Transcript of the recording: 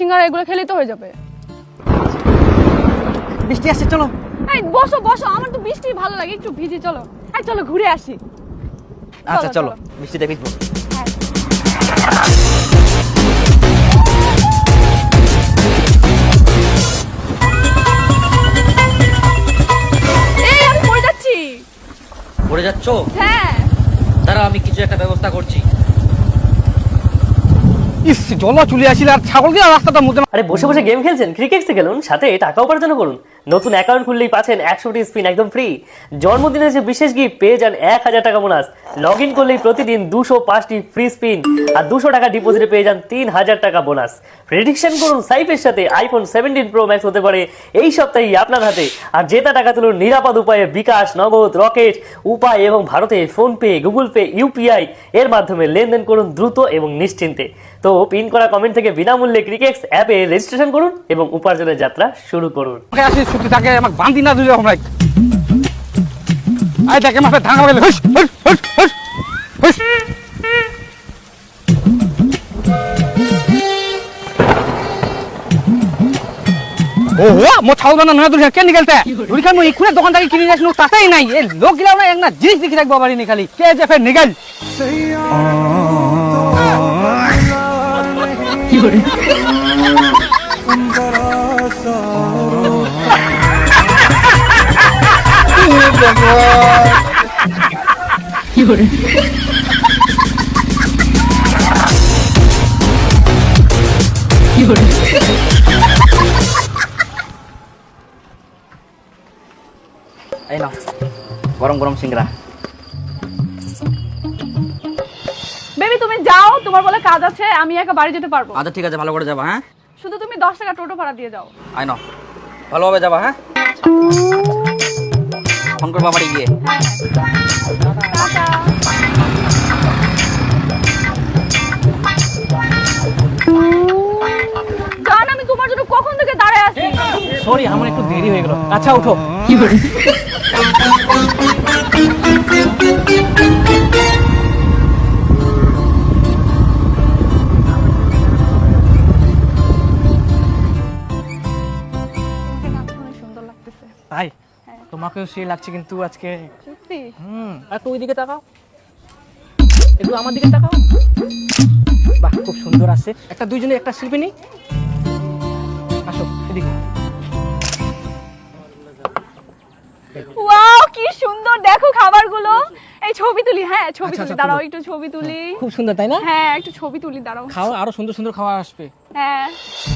সিঙ্গারা এগুলো খেলেই তো হয়ে যাবে। বৃষ্টি আসছে, চলো। এই বসো বসো, আমার তো বৃষ্টি ভালো লাগে, একটু ভিজি। চলো চলো ঘুরে আসি। আচ্ছা চলো, বৃষ্টিতে ভিজবো। হ্যাঁ। এই আমি পড়ে যাচ্ছি। পড়ে যাচ্ছ? হ্যাঁ। দাঁড়াও, আমি কিছু একটা ব্যবস্থা করছি। ইস, জল চলে আসিল আর ছাগল দিয়ে রাস্তাটার মধ্যে। আরে বসে বসে গেম খেলছেন, ক্রিকেটসে খেলুন, সাথে টাকা উপার্জন করুন। নতুন অ্যাকাউন্ট খুললেই পাচ্ছেন 100টি স্পিন একদম ফ্রি। জন্মদিনের যে বিশেষ গিফট পেয়ে যান 1000 টাকা বোনাস। লগ ইন করলেই প্রতিদিন 205টি ফ্রি স্পিন আর 200 টাকা ডিপোজিটে পেয়ে যান 3000 টাকা বোনাস। প্রেডিকশন করুন সাইফের সাথে আইফোন 17 প্রো ম্যাক্স হতে পারে এই সপ্তাহেই আপনার হাতে। আর জেতা টাকা তুলুন নিরাপদ উপায়ে বিকাশ, নগদ, রকেট উপায় এবং ভারতে ফোনপে, গুগল পে, ইউপিআই এর মাধ্যমে লেনদেন করুন দ্রুত এবং নিশ্চিন্তে। তো পিন করা কমেন্ট থেকে বিনামূল্যে ক্রিকেটস অ্যাপে রেজিস্ট্রেশন করুন এবং উপার্জনের যাত্রা শুরু করুন। আসি ছুটি থাকে, আমাকে বান্ধি না দিলে আমরা আই তাকে মাথায় ধাঙ্গা গেলে হুস হুস হুস হুস হুস। ওহো মো ছাগল বানা নয় দুরিয়া কেন নিকলতে দুরিয়া মো ইকুনে দোকান থেকে কিনে আসলো তাতেই নাই। এই লোক গিলা না এক না জিনিস দেখি রাখবো বাড়ি নি খালি কে যে ফের নিকল কি করে কি করে কি করে এই নাও গরম গরম সিঙ্গারা। বেবি তুমি যাও, তোমার বলে কাজ আছে, আমি একা বাড়ি যেতে পারবো। আচ্ছা ঠিক আছে, ভালো করে যাবা। হ্যাঁ, শুধু তুমি 10 টাকা টোটো ভাড়া দিয়ে যাও। আই নাও, ভালোভাবে যাবা। হ্যাঁ, ফোন করবা বাড়ি গিয়ে। টাটা। জান আমি তোমার জন্য কখন থেকে দাঁড়ায় আছি। সরি, আমার একটু দেরি হয়ে গেল। আচ্ছা উঠো। কি করে সুন্দর লাগতেছে। তাই তোমাকেও সেই লাগছে কিন্তু আজকে। সত্যি? আর তো ওইদিকে তাকাও, একটু আমার দিকে তাকাও। বাহ, খুব সুন্দর আছে। একটা দুইজনে একটা শিল্পী নি, আসো এদিকে। ওয়াও কি সুন্দর, দেখো খাবারগুলো। এই ছবি তুলি। হ্যাঁ ছবি আচ্ছা, তুলি, আচ্ছা, দাঁড়াও তুলো। একটু ছবি তুলি। খুব সুন্দর তাই না? হ্যাঁ একটু ছবি তুলি, দাঁড়াও। খাও, আরো সুন্দর সুন্দর খাবার আসবে। হ্যাঁ